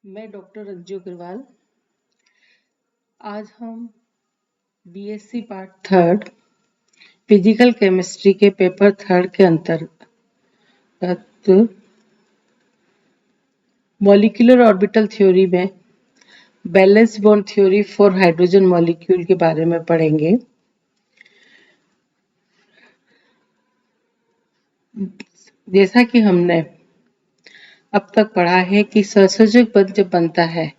मैं डॉक्टर अंजू अग्रवाल। आज हम BSc part third physical chemistry के पेपर थर्ड के अंतर्गत मॉलिक्यूलर ऑर्बिटल थ्योरी में valence bond theory for hydrogen molecule के बारे में पढ़ेंगे। जैसा कि हमने अब तक पढ़ा है कि सहसंयोजक बंध जब बनता है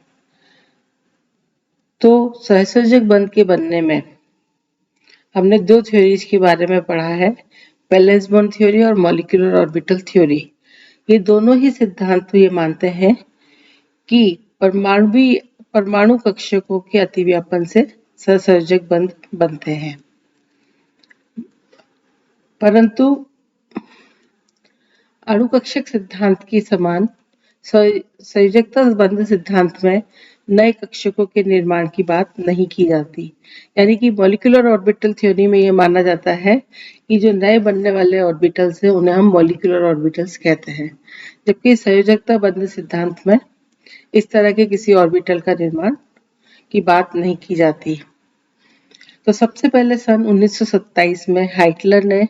तो सहसंयोजक बंध के बनने में हमने दो थ्योरीज के बारे में पढ़ा है, बैलेंस बॉन्ड थ्योरी और मॉलिक्यूलर ऑर्बिटल थ्योरी। ये दोनों ही सिद्धांत ये मानते हैं कि परमाणु कक्षकों के अतिव्यापन से सहसंयोजक बंध बनते हैं, परंतु अणुकक्षक सिद्धांत के समान संयोजकता बंध सिद्धांत में नए कक्षकों के निर्माण की बात नहीं की जाती। यानी कि मॉलिक्यूलर ऑर्बिटल थ्योरी में ये माना जाता है कि जो नए बनने वाले ऑर्बिटल्स हैं उन्हें हम मॉलिक्यूलर ऑर्बिटल्स कहते हैं, जबकि संयोजकता बंध सिद्धांत में इस तरह के किसी ऑर्बिटल का निर्माण की बात नहीं की जाती। तो सबसे पहले सन 1927 में हाइटलर ने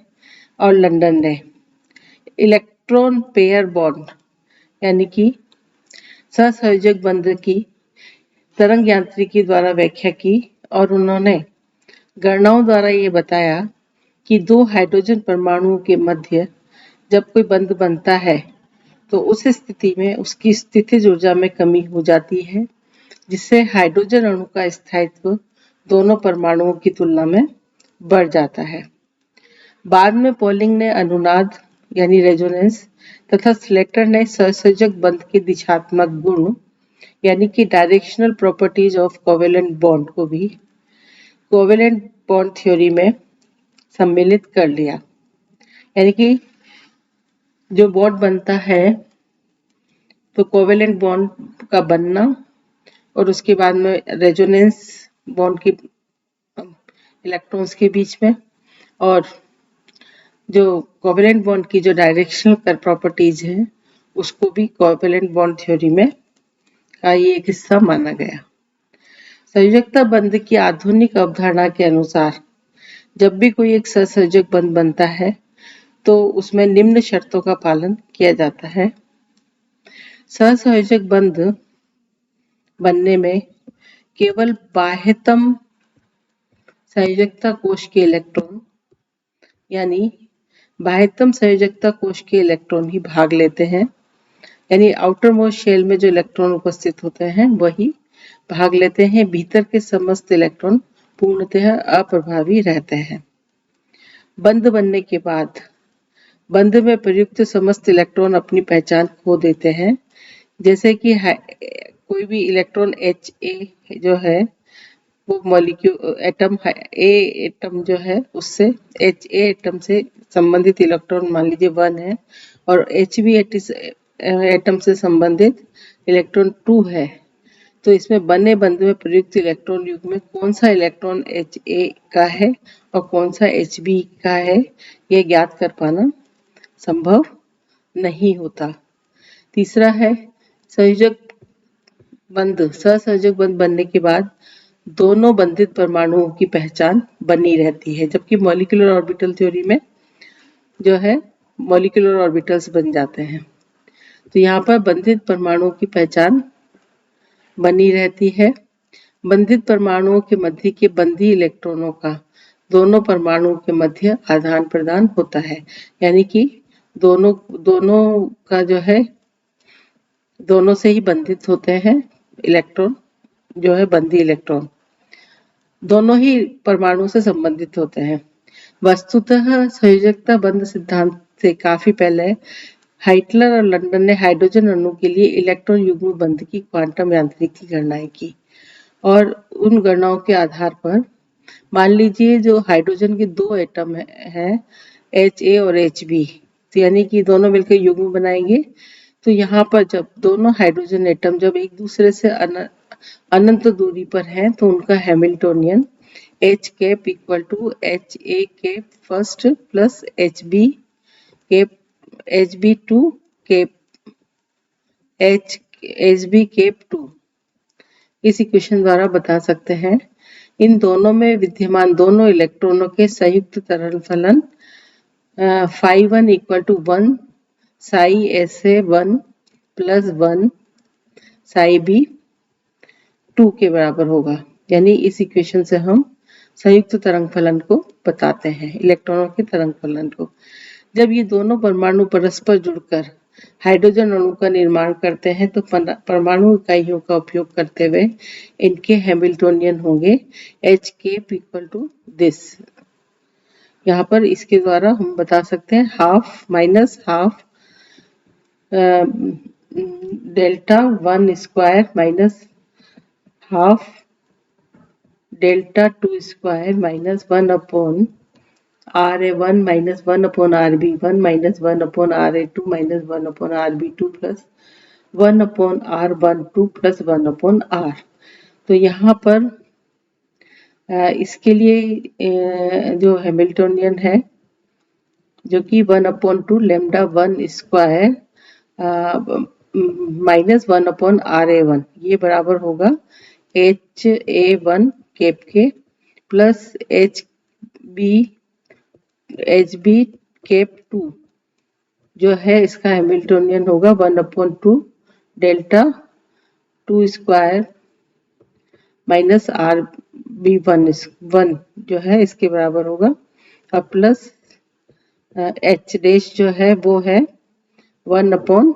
और लंदन ने इलेक्ट्रॉन पेयर बॉन्ड यानी कि सहसंयोजक बंध की तरंग यांत्रिकी द्वारा व्याख्या की और उन्होंने गणनाओं द्वारा ये बताया कि दो हाइड्रोजन परमाणुओं के मध्य जब कोई बंध बनता है तो उस स्थिति में उसकी स्थितिज ऊर्जा में कमी हो जाती है, जिससे हाइड्रोजन अणु का स्थायित्व दोनों परमाणुओं की तुलना में बढ़ जाता है। बाद में पॉलिंग ने अनुनाद यानी रेजोनेंस तथा स्लेटर ने सहसंयोजक बंध के दिशात्मक गुण यानी कि directional properties of covalent bond को भी कोवेलेंट बॉन्ड थ्योरी में सम्मिलित कर लिया। यानी कि जो बॉन्ड बनता है तो कोवेलेंट बॉन्ड का बनना और उसके बाद में रेजोनेंस बॉन्ड की इलेक्ट्रॉन्स के बीच में, और जो कोवेलेंट बॉन्ड की जो डायरेक्शनल प्रॉपर्टीज है उसको भी कोवेलेंट बॉन्ड थ्योरी में का ये एक हिस्सा माना गया। संयोजकता बंध की आधुनिक अवधारणा के अनुसार जब भी कोई एक सहसंयोजक बंध बनता है तो उसमें निम्न शर्तों का पालन किया जाता है। सहसंयोजक बंध बनने में केवल बाह्यतम संयोजकता कोश के इलेक्ट्रॉन यानी बाह्यतम संयोजकता कोश के इलेक्ट्रॉन ही भाग लेते हैं। यानी आउटर मोस्ट शेल में जो इलेक्ट्रॉन उपस्थित होते हैं वही भाग लेते हैं, भीतर के समस्त इलेक्ट्रॉन पूर्णतः अप्रभावी रहते हैं। बंध बनने के बाद बंध में प्रयुक्त समस्त इलेक्ट्रॉन अपनी पहचान खो देते हैं, जैसे कि कोई भी इलेक्ट्रॉन Ha जो है वो मॉलिक्यूल एटम जो है उससे Ha एटम से संबंधित इलेक्ट्रॉन मान लीजिए 1 है और Hb एटम से संबंधित इलेक्ट्रॉन 2 है, तो इसमें बने बंध में प्रयुक्त इलेक्ट्रॉन युग्म में कौन सा इलेक्ट्रॉन Ha का है और कौन सा Hb का है यह ज्ञात कर पाना संभव नहीं होता। तीसरा है सहसंयोजक बंध बनने के बाद दोनों बंधित परमाणुओं की पहचान बनी रहती है, जबकि मॉलिक्यूलर ऑर्बिटल थ्योरी में जो है मॉलिक्यूलर ऑर्बिटल्स बन जाते हैं। तो यहाँ पर बंधित परमाणुओं की पहचान बनी रहती है। बंधित परमाणुओं के मध्य के बंधी इलेक्ट्रॉनों का दोनों परमाणुओं के मध्य आदान प्रदान होता है। यानी कि दोनों का जो है दोनों से ही बंधित होते हैं इलेक्ट्रॉन, जो है बंधी इलेक्ट्रॉन दोनों ही परमाणु से संबंधित होते हैं। वस्तुतः संयोजकता बंध सिद्धांत से काफी पहले हाइटलर और लंदन ने हाइड्रोजन अणु के लिए इलेक्ट्रॉन युग्म बंध की क्वांटम यांत्रिकी गणनाएं की और उन गणनाओं के आधार पर मान लीजिए जो हाइड्रोजन के दो एटम हैं Ha और Hb, यानी कि दोनों मिलकर युग्म बनाएंगे, तो यहाँ पर जब दोनों हाइड्रोजन एटम जब एक दूसरे से अनंत दूरी पर हैं तो उनका Hamiltonian H cap equal to Ha cap first plus Hb two cap H Hb cap 2 इस इक्वेशन द्वारा बता सकते हैं। इन दोनों में विद्यमान दोनों इलेक्ट्रॉनों के संयुक्त त्वरण फलन phi1 equal to 1 psi SA1 plus 1 psi B 2 के बराबर होगा। यानी इस इक्वेशन से हम संयुक्त तरंग फलन को बताते हैं, इलेक्ट्रॉनों के तरंग फलन को। जब ये दोनों परमाणु परस्पर जुड़कर हाइड्रोजन अणु का निर्माण करते हैं तो परमाणु इकाइयों का उपयोग करते हुए इनके हैमिल्टोनियन होंगे H cap equal to this. यहाँ पर इसके द्वारा हम बता सकते हैं half minus half delta 1 square minus half delta 2 square minus 1 upon RA1 minus 1 upon RB1 minus 1 upon RA2 minus 1 upon RB2 plus 1 upon R12 plus 1 upon R। तो यहाँ पर इसके लिए जो हैमिल्टोनियन है जो कि 1 upon 2 lambda 1 square minus 1 upon RA1 ये बराबर होगा HA1 केप के प्लस HB केप 2 जो है इसका हैमिल्टोनियन होगा 1 upon 2 delta 2 square minus RB1 1 जो है इसके बराबर होगा और प्लस H डैश जो है वो है 1 upon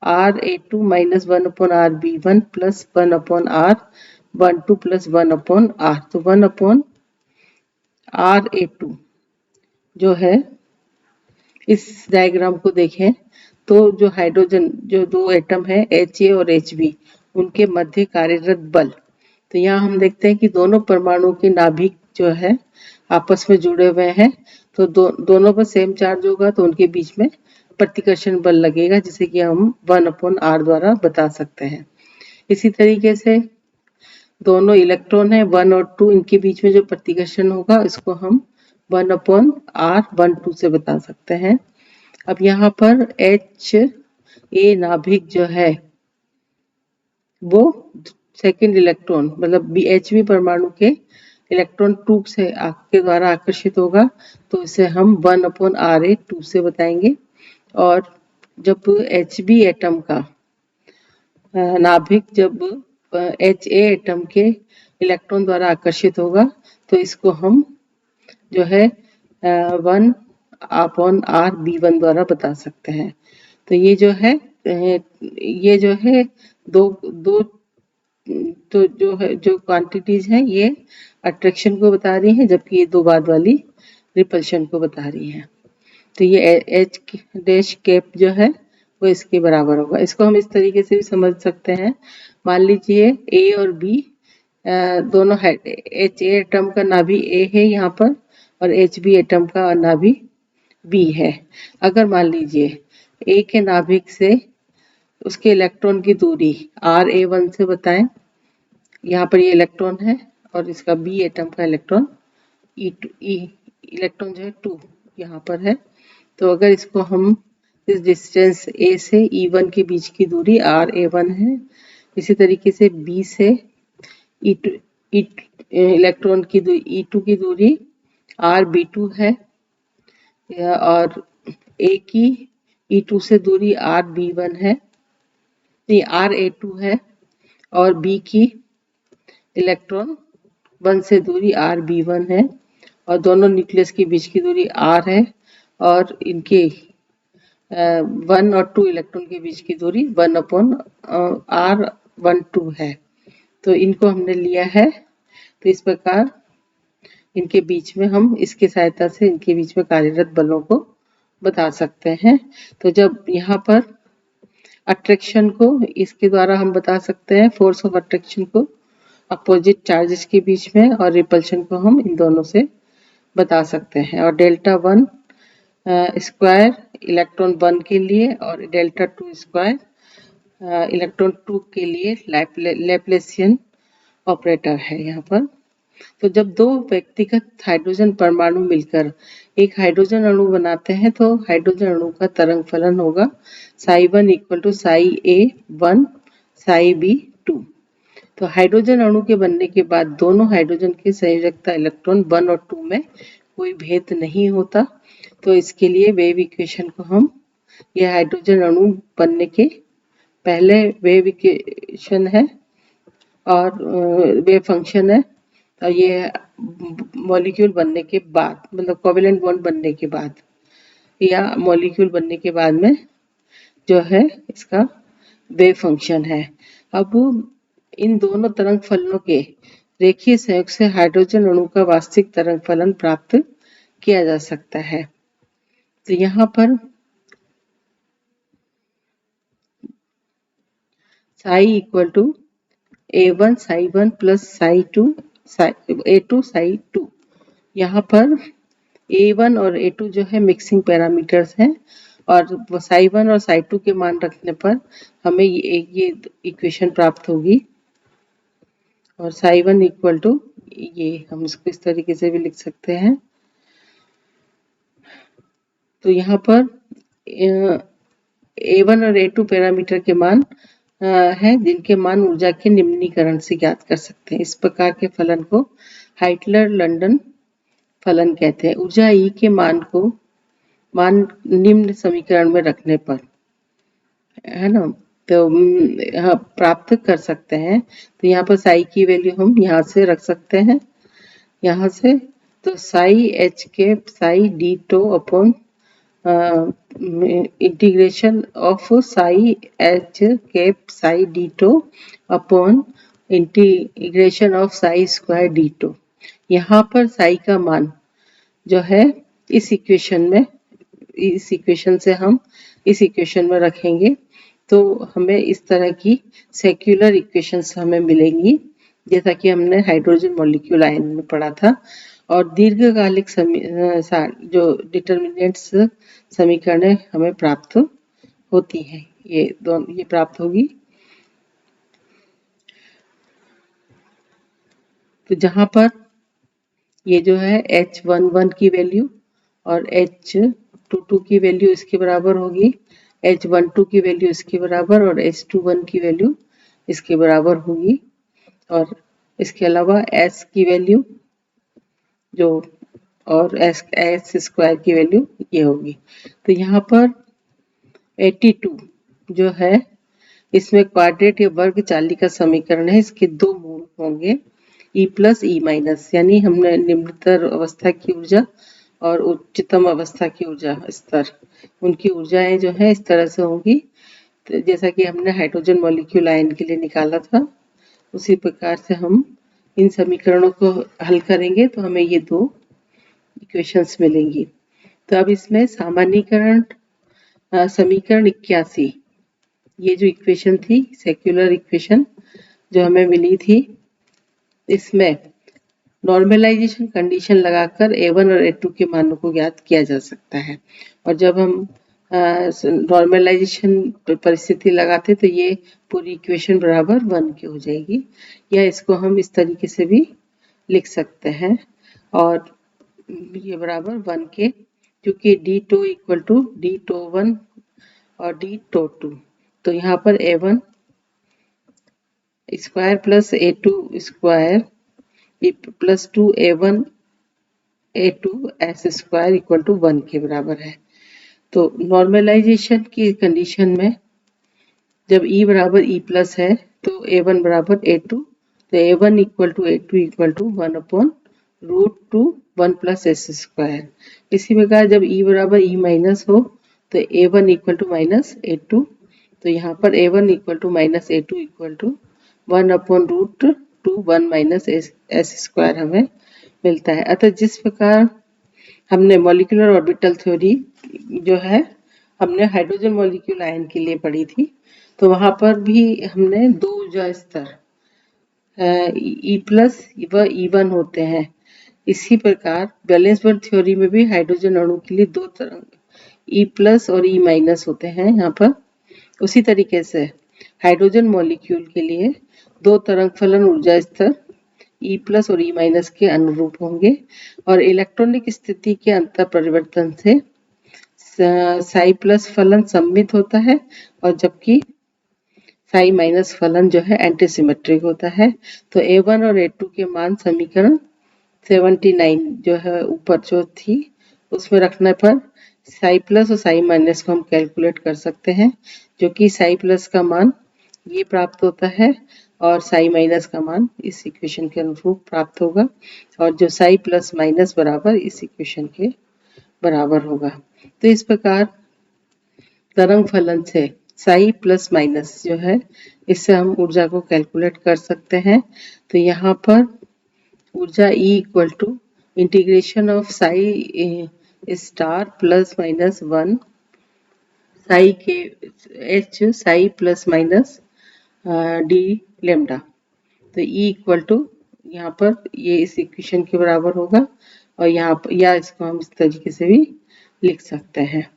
RA2 minus 1 upon RB1 plus 1 upon R12 plus 1 upon R। तो 1 अपॉन RA2 जो है इस डायग्राम को देखें तो जो हाइड्रोजन जो दो एटम है Ha और Hb उनके मध्य कार्यरत बल। तो यहाँ हम देखते हैं कि दोनों परमाणु के नाभिक जो है आपस में जुड़े हुए हैं तो दोनों पर सेम चार्ज होगा तो उनके बीच में प्रतिकर्षण बल लगेगा जिसे कि हम 1 अपॉन R द्वारा बता सकते हैं। इसी तरीके से दोनों इलेक्ट्रॉन है 1 और 2 इनके बीच में जो प्रतिकर्षण होगा इसको हम 1 अपॉन R12 से बता सकते हैं। अब यहाँ पर Ha नाभिक जो है वो सेकंड इलेक्ट्रॉन मतलब Hb परमाणु के इलेक्ट्रॉन 2 से के द्वारा आकर्षित होगा तो इसे हम 1 अपॉन Ra2 से बताएंगे। और जब Hb एटम का नाभिक जब Ha एटम के इलेक्ट्रॉन द्वारा आकर्षित होगा तो इसको हम जो है 1 अपॉन RB1 द्वारा बता सकते हैं। तो ये जो है दो तो जो है जो क्वांटिटीज हैं ये अट्रैक्शन को बता रही हैं जबकि ये दो बाद वाली रिपल्शन को बता रही हैं। तो ये H डैश केप जो है वो इसके बराबर होगा। इसको हम इस तरीके से भी समझ सकते हैं। मान लीजिए A और B दोनों है H एटम का नाभि A है यहाँ पर और Hb एटम का नाभि B है। अगर मान लीजिए A के नाभिक से उसके इलेक्ट्रॉन की दूरी RA1 से बताएं। यहाँ पर ये इलेक्ट्रॉन है और इसका B एटम का इलेक्ट्रॉन इलेक्ट्रॉन जो है 2 यहाँ पर है। तो अगर इसको हम इस डिस्टेंस A से E1 के बीच की दूरी RA1 है, इसी तरीके से B से इलेक्ट्रॉन की E2 की दूरी RB2 है और A की E2 से दूरी RB1 है, ये RA2 है और B की इलेक्ट्रॉन 1 से दूरी RB1 है और दोनों न्यूक्लियस के बीच की दूरी R है और इनके 1 और 2 इलेक्ट्रॉन के बीच की दूरी 1 अपॉन R12 है। तो इनको हमने लिया है। तो इस प्रकार इनके बीच में हम इसकी सहायता से इनके बीच में कार्यरत बलों को बता सकते हैं। तो जब यहाँ पर अट्रैक्शन को इसके द्वारा हम बता सकते हैं, फोर्स ऑफ अट्रैक्शन को अपोजिट चार्जेस के बीच में और रिपल्शन को हम इन दोनों से बता सकते हैं। और डेल्टा 1 स्क्वायर इलेक्ट्रॉन 1 के लिए और डेल्टा 2 स्क्वायर इलेक्ट्रॉन 2 के लिए लैप्लेसियन ऑपरेटर है यहाँ पर। तो जब दो व्यक्तिगत हाइड्रोजन परमाणु मिलकर एक हाइड्रोजन अणु बनाते हैं तो हाइड्रोजन अणु का तरंग फलन होगा psi1 equal to psi a1 psi b2। तो हाइड्रोजन अणु के बनने के बाद दोनों हाइड्रोजन की संयोजकता इलेक्ट्रॉन 1 और 2 में कोई भेद नहीं होता। तो इसके लिए वेव इक्वेशन को हम, यह हाइड्रोजन अणु बनने के पहले वेव इक्वेशन है और वेव फंक्शन है, और ये मॉलिक्यूल बनने के बाद, मतलब कोवेलेंट बॉन्ड बनने के बाद या मॉलिक्यूल बनने के बाद में जो है इसका वेव फंक्शन है। अब इन दोनों तरंग फलनों के रेखीय संयोग से हाइड्रोजन अणु का वास्तविक तरंग फलन प्राप्त किया जा सकता है। तो यहाँ पर psi equal to a1 psi1 plus psi2 a2 psi2। यहाँ पर a1 और a2 जो है मिक्सिंग पैरामीटर्स हैं, और psi1 और psi2 के मान रखने पर हमें ये इक्वेशन प्राप्त होगी। और psi1 इक्वल टू, ये हम इसको इस तरीके से भी लिख सकते हैं। तो यहाँ पर a1 और a2 पैरामीटर के मान हैं, जिनके मान ऊर्जा के निम्नीकरण से ज्ञात कर सकते हैं। इस प्रकार के फलन को हाइटलर लंडन फलन कहते हैं। ऊर्जा E के मान निम्न समीकरण में रखने पर, है ना, तो हाँ, प्राप्त कर सकते हैं। तो यहाँ पर साई की वैल्यू हम यहाँ से रख सकते हैं, यहाँ से। तो साई एच के psi d tau upon integration of psi H cap psi d tau upon integration of psi square d tau. यहाँ पर साई का मान जो है इस इक्वेशन से हम इस इक्वेशन में रखेंगे तो हमें इस तरह की सेक्युलर इक्वेशंस हमें मिलेंगी, जैसा कि हमने हाइड्रोजन मॉलिक्यूल आयन में पढ़ा था। और दीर्घकालिक जो डिटर्मिनेंट्स समीकरणें हमें प्राप्त होती हैं, ये प्राप्त होगी। तो जहां पर ये जो है H11 की वैल्यू और H22 की वैल्यू इसके बराबर होगी, H12 की वैल्यू इसके बराबर और H21 की वैल्यू इसके बराबर होगी। और इसके अलावा S की वैल्यू जो, और एस स्क्वायर की वैल्यू ये होगी। तो यहाँ पर 82 जो है इसमें क्वाड्रेट या वर्ग चाली का समीकरण है। इसके दो मूल होंगे E प्लस E माइनस, यानी हमने निम्नतर अवस्था की ऊर्जा और उच्चतम अवस्था की ऊर्जा स्तर, उनकी ऊर्जाएं जो है इस तरह से होंगी, तो जैसा कि हमने हाइड्रोजन मॉलिक्यूल आयन के लिए निकाला था, उसी प्रकार से हम इन समीकरणों को हल करेंगे तो हमें ये दो इक्वेशंस मिलेंगी। तो अब इसमें सामान्यीकरण समीकरण 81, ये जो इक्वेशन थी सेक्युलर इक्वेशन जो हमें मिली थी, इसमें नॉर्मलाइजेशन कंडीशन लगाकर A1 और A2 के मानों को ज्ञात किया जा सकता है। और जब हम नॉर्मलाइजेशन परिस्थिति लगाते तो ये पूरी इक्वेशन बराबर 1 की हो जाएगी, या इसको हम इस तरीके से भी लिख सकते हैं, और ये बराबर 1 के, क्योंकि D2 इक्वल टू D2 1 और D2 तो यहाँ पर A1 square plus A2 square plus 2A1 A2 S square equal to 1 के बराबर है। तो नॉर्मलाइजेशन की कंडीशन में जब E बराबर E प्लस है तो A1 बराबर A2, तो A1 equal to A2 equal to 1 upon √2 1 plus S square. इसी प्रकार जब E बराबर E माइनस हो तो A1 equal to minus A2, तो यहाँ पर A1 equal to minus A2 equal to 1 upon √2 1 minus S square हमें मिलता है। अतः जिस प्रकार हमने मॉलिक्यूलर ऑर्बिटल थ्योरी जो है हमने हाइड्रोजन मॉलिक्यूल आयन के लिए पढ़ी थी, तो वहां पर भी हमने दो ऊर्जा स्तर E प्लस व E1 होते हैं। इसी प्रकार बैलेंस बॉन्ड थ्योरी में भी हाइड्रोजन अणु के लिए दो तरंग E प्लस और E माइनस होते हैं यहाँ पर। उसी तरीके से हाइड्रोजन मॉलिक्यूल के लिए दो तरंग फलन ऊर्जा स्तर ई प्लस और ई माइनस के अनुरूप होंगे और इलेक्ट्रॉनिक स्थिति के अंतर परिवर्तन से साई प्लस फलन सममित होता है और जबकि साई माइनस फलन जो है एंटीसिमेट्रिक होता है। तो A1 और A2 के मान समीकरण 79 जो है ऊपर जो थी उसमें रखने पर साई प्लस और साई माइनस को हम कैलकुलेट कर सकते हैं, जो कि साई प्लस का मान ये प्राप्त होता है और साई माइनस का मान इस इक्वेशन के अनुरूप प्राप्त होगा और जो साई प्लस माइनस बराबर इस इक्वेशन के बराबर होगा। तो इस प्रकार तरंग फलन से साई प्लस माइनस जो है इससे हम ऊर्जा को कैलकुलेट कर सकते हैं। तो यहाँ पर ऊर्जा E equal to integration of psi star plus minus 1 psi के H psi plus minus D lambda. तो E इक्वल टू यहाँ पर ये इस इक्वेशन के बराबर होगा और यहाँ पर या इसको हम इस तरीके से भी लिख सकते हैं।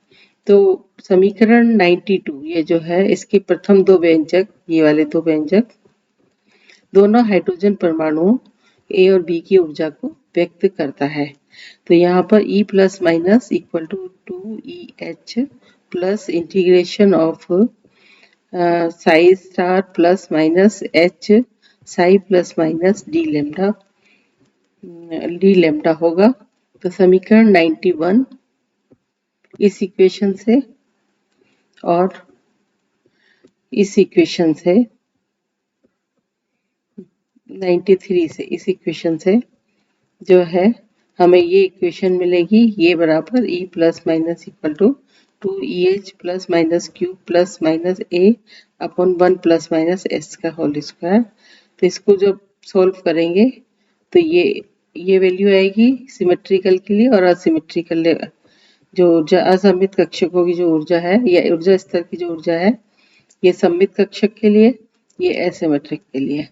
तो समीकरण 92 ये जो है इसके प्रथम दो व्यंजक, ये वाले दो व्यंजक दोनों हाइड्रोजन परमाणुओं ए और बी की ऊर्जा को व्यक्त करता है। तो यहाँ पर E plus minus equal to 2EH plus integration of psi star plus minus H psi plus minus D lambda होगा। तो समीकरण 91 इस इक्वेशन से और इस इक्वेशन से 93 से इस इक्वेशन से जो है हमें ये इक्वेशन मिलेगी, ये बराबर E plus minus equal to 2EH plus minus Q plus minus A upon 1 plus minus S का होल स्क्वायर। तो इसको जब सॉल्व करेंगे तो ये वैल्यू आएगी सिमेट्रिकल के लिए और असिमेट्रिकल जो ऊर्जा असममित कक्षकों की जो ऊर्जा है या ऊर्जा स्तर की जो ऊर्जा है ये सममित कक्षक के लिए, ये एसिमेट्रिक के लिए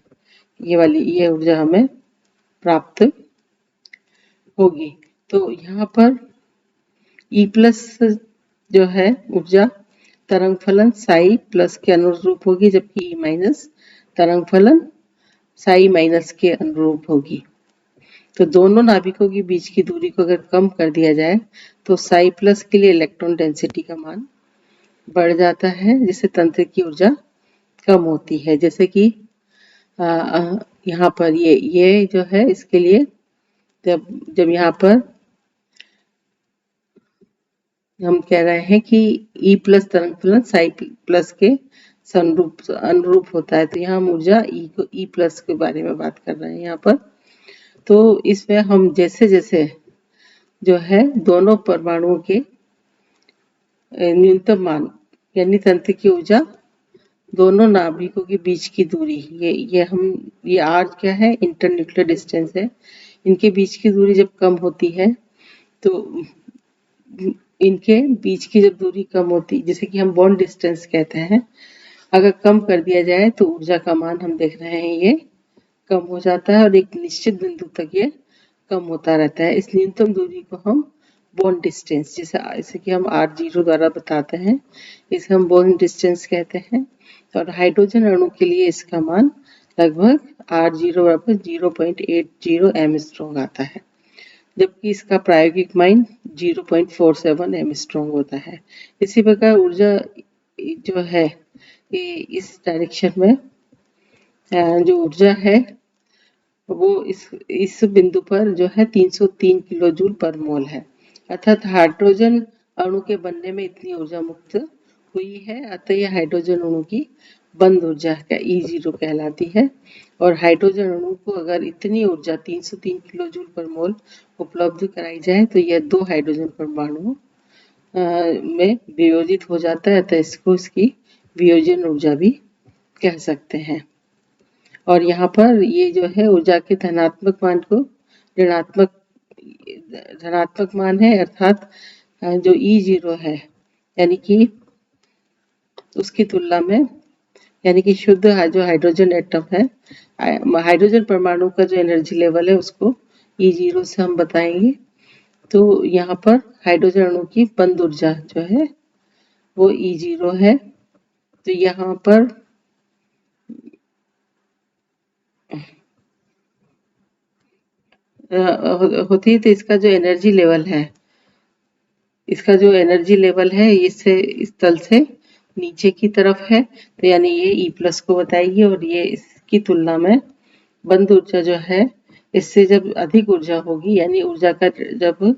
ये वाली ये ऊर्जा हमें प्राप्त होगी। तो यहाँ पर E प्लस जो है ऊर्जा तरंग फलन साई प्लस के अनुरूप होगी जबकि E माइनस तरंग फलन साई माइनस के अनुरूप होगी। तो दोनों नाभिकों के बीच की दूरी को अगर कम कर दिया जाए तो साई प्लस के लिए इलेक्ट्रॉन डेंसिटी का मान बढ़ जाता है जिससे तंत्र की ऊर्जा कम होती है। जैसे कि यहाँ पर ये जो है इसके लिए जब यहाँ पर हम कह रहे हैं कि E प्लस तरंग फलन साई प्लस के अनुरूप होता है, तो यहाँ हम ऊर्जा E प्लस के बारे में बात कर रहे हैं यहाँ पर। तो इसमें हम जैसे जैसे जो है दोनों परमाणुओं के न्यूनतम मान यानी तंत्र की ऊर्जा दोनों नाभिकों के बीच की दूरी ये R क्या है, इंटरन्यूक्लियर डिस्टेंस है। इनके बीच की दूरी जब कम होती है तो इनके बीच की जब दूरी कम होती जैसे कि हम बॉन्ड डिस्टेंस कहते हैं, अगर कम कर दिया जाए तो ऊर्जा का मान हम देख रहे हैं ये कम हो जाता है और एक निश्चित बिंदु तक ये कम होता रहता है। इस न्यूनतम दूरी को हम बॉन्ड डिस्टेंस जैसे कि हम R0 द्वारा बताते हैं, इसे हम बॉन्ड डिस्टेंस कहते हैं। और हाइड्रोजन अणु के लिए इसका मान लगभग R0 बराबर 0.80 एमस्ट्रॉन्ग आता है, जबकि इसका प्रायोगिक मान 0.47 एमस्ट्रॉन्ग होता है। इसी प्रकार ऊर्जा जो है इस डायरेक्शन में जो ऊर्जा है वो इस बिंदु पर जो है 303 किलो जूल पर मोल है, अर्थात हाइड्रोजन अणु के बनने में इतनी ऊर्जा मुक्त हुई है, अतः यह हाइड्रोजन अणु की बंद ऊर्जा का E0 कहलाती है। और हाइड्रोजन अणु को अगर इतनी ऊर्जा 303 किलो जूल पर मोल उपलब्ध कराई जाए तो यह दो हाइड्रोजन परमाणुओं में वियोजित हो जाता है, अतः इसको इसकी वियोजन ऊर्जा भी कह सकते हैं। और यहाँ पर ये जो है ऊर्जा के धनात्मक मान को धनात्मक मान है, अर्थात जो E0 है यानी कि उसकी तुलना में यानी कि शुद्ध जो हाइड्रोजन एटम है, हाइड्रोजन परमाणु का जो एनर्जी लेवल है उसको E0 से हम बताएंगे। तो यहाँ पर हाइड्रोजन अणु की बंद ऊर्जा जो है वो E0 है। तो यहाँ पर होती है, तो इसका जो एनर्जी लेवल है इससे इस तल से नीचे की तरफ है, तो यानी ये ई प्लस को बताएगी, और ये इसकी तुलना में बंद ऊर्जा जो है इससे जब अधिक ऊर्जा होगी, यानी ऊर्जा का जब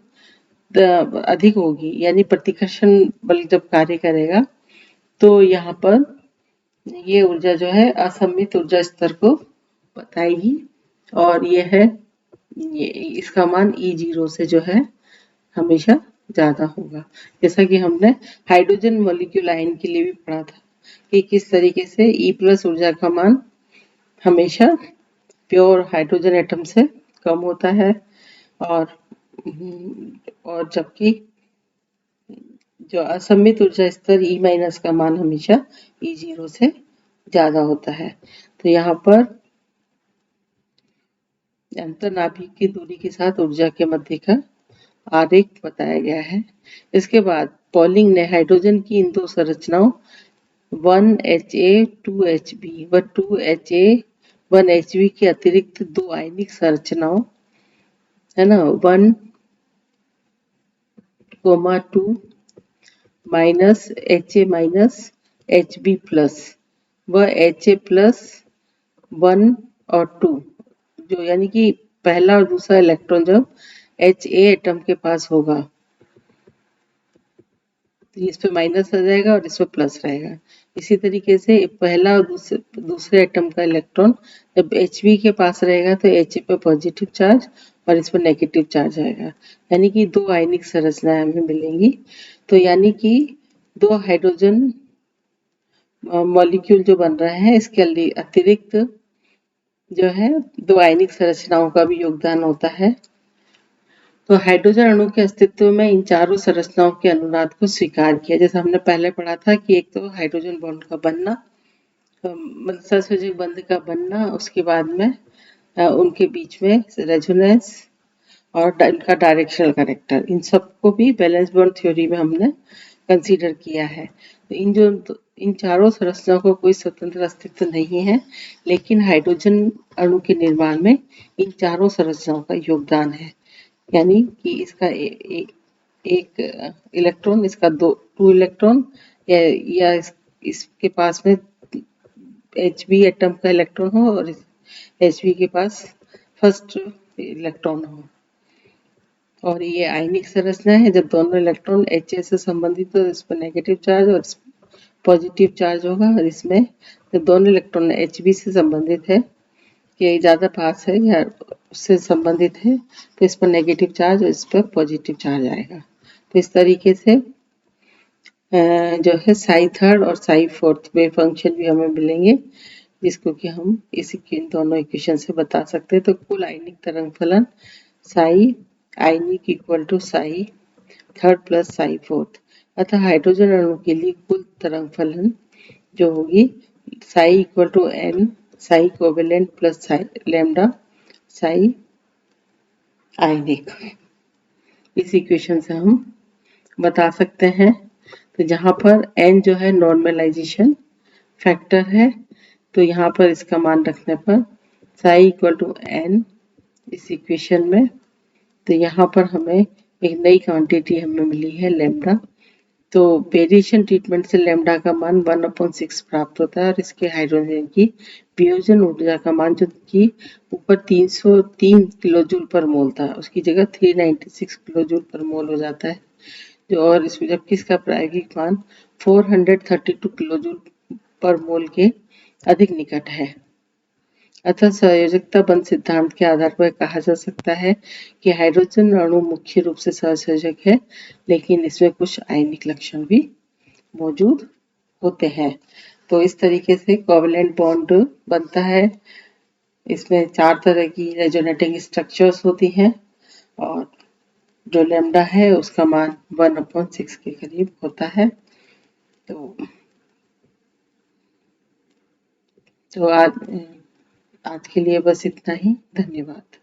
अधिक होगी, यानी प्रतिकर्षण बल जब कार्य करेगा, तो यहाँ पर ये ऊर्जा जो है असममित ऊर्जा स्तर को बताएगी, और ये है ये इसका मान E0 से जो है हमेशा ज्यादा होगा। जैसा कि हमने हाइड्रोजन मॉलिक्यूल आयन के लिए भी पढ़ा था कि किस तरीके से E प्लस ऊर्जा का मान हमेशा प्योर हाइड्रोजन एटम से कम होता है, और और जबकि जो असममित ऊर्जा स्तर E माइनस का मान हमेशा E0 से ज्यादा होता है। तो यहाँ पर अंतर्नाभिक की दूरी के साथ ऊर्जा के मध्य का आरेख बताया गया है। इसके बाद पॉलिंग ने हाइड्रोजन की इन दो संरचनाओं 1Ha 2Hb व 2Ha 1Hb के अतिरिक्त दो आयनिक संरचनाओं है ना 1, 2 minus Ha minus Hb plus व Ha प्लस 1 और 2, जो यानी कि पहला और दूसरा इलेक्ट्रॉन जब Ha एटम के पास होगा तो इस पे माइनस आ जाएगा और इस पे प्लस रहेगा। इसी तरीके से पहला और दूसरे एटम का इलेक्ट्रॉन जब Hb के पास रहेगा तो Ha पे पॉजिटिव चार्ज और इस पर नेगेटिव चार्ज आएगा, यानी कि दो आयनिक संरचनाएं हमें मिलेंगी। तो यानी कि दो हाइड्रोजन मॉलिक्यूल जो बन रहे हैं, इसके अतिरिक्त जो है दो आयनिक संरचनाओं का भी योगदान होता है। तो हाइड्रोजन अणु के अस्तित्व में इन चारों संरचनाओं के अनुनाद को स्वीकार किया, जैसे हमने पहले पढ़ा था कि एक तो हाइड्रोजन बॉन्ड का बनना, मतलब सहसंयोजक बंध का बनना, उसके बाद में उनके बीच में रेजोनेंस और इनका डायरेक्शनल कैरेक्टर, इन सबको भी बैलेंस बॉन्ड थ्योरी में हमने कंसीडर किया है। तो इन चारों संरचनाओं को कोई स्वतंत्र अस्तित्व नहीं है, लेकिन हाइड्रोजन अणु के निर्माण में इन चारों संरचनाओं का योगदान है, यानी कि इसका एक इलेक्ट्रॉन, इसका टू इलेक्ट्रॉन, या इसके पास में Hb एटम का इलेक्ट्रॉन हो और Hb के पास फर्स्ट इलेक्ट्रॉन हो, और ये आयनिक संरचना है। जब दोनों इलेक्ट्रॉन Ha से संबंधित हो, इस पर नेगेटिव चार्ज और पॉजिटिव चार्ज होगा, और इसमें जब दोनों इलेक्ट्रॉन Hb से संबंधित है कि ज़्यादा पास है या उससे संबंधित है, तो इस पर नेगेटिव चार्ज और इस पर पॉजिटिव चार्ज आएगा। तो इस तरीके से जो है साई थर्ड और साई फोर्थ वेव फंक्शन भी हमें मिलेंगे, जिसको कि हम इसी दोनों इक्वेशन से बता सकते हैं। तो कुल आयनिक तरंग फलन साई आयनिक equal to psi third plus psi fourth, अतः हाइड्रोजन अणु के लिए कुल तरंग फलन जो होगी psi equal to n psi covalent plus psi lambda psi आयनिक, इस इक्वेशन से हम बता सकते हैं। तो जहाँ पर n जो है नॉर्मलाइजेशन फैक्टर है, तो यहाँ पर इसका मान रखने पर साई इक्वल टू n इस इक्वेशन में, तो यहाँ पर हमें एक नई क्वांटिटी हमें मिली है लैम्डा। तो वेरिएशन ट्रीटमेंट से लैम्डा का मान 1/6 प्राप्त होता है, और इसके हाइड्रोजन की वियोजन ऊर्जा का मान जो कि ऊपर 303 किलो जूल पर मोल था, उसकी जगह 396 किलो जूल पर मोल हो जाता है, जो और इसमें जबकि इसका प्रायोगिक मान 432 किलो जूल पर मोल के अधिक निकट है। अतः संयोजकता बंध सिद्धांत के आधार पर कहा जा सकता है कि हाइड्रोजन अणु मुख्य रूप से सहसंयोजक है, लेकिन इसमें कुछ आयनिक लक्षण भी मौजूद होते हैं। तो इस तरीके से कोवेलेंट बॉन्ड बनता है। इसमें 4 तरह की रेजोनेटिंग स्ट्रक्चर्स होती हैं, और जो लैम्डा है उसका मान 1/6 के करीब होता है। तो आज के लिए बस इतना ही। धन्यवाद।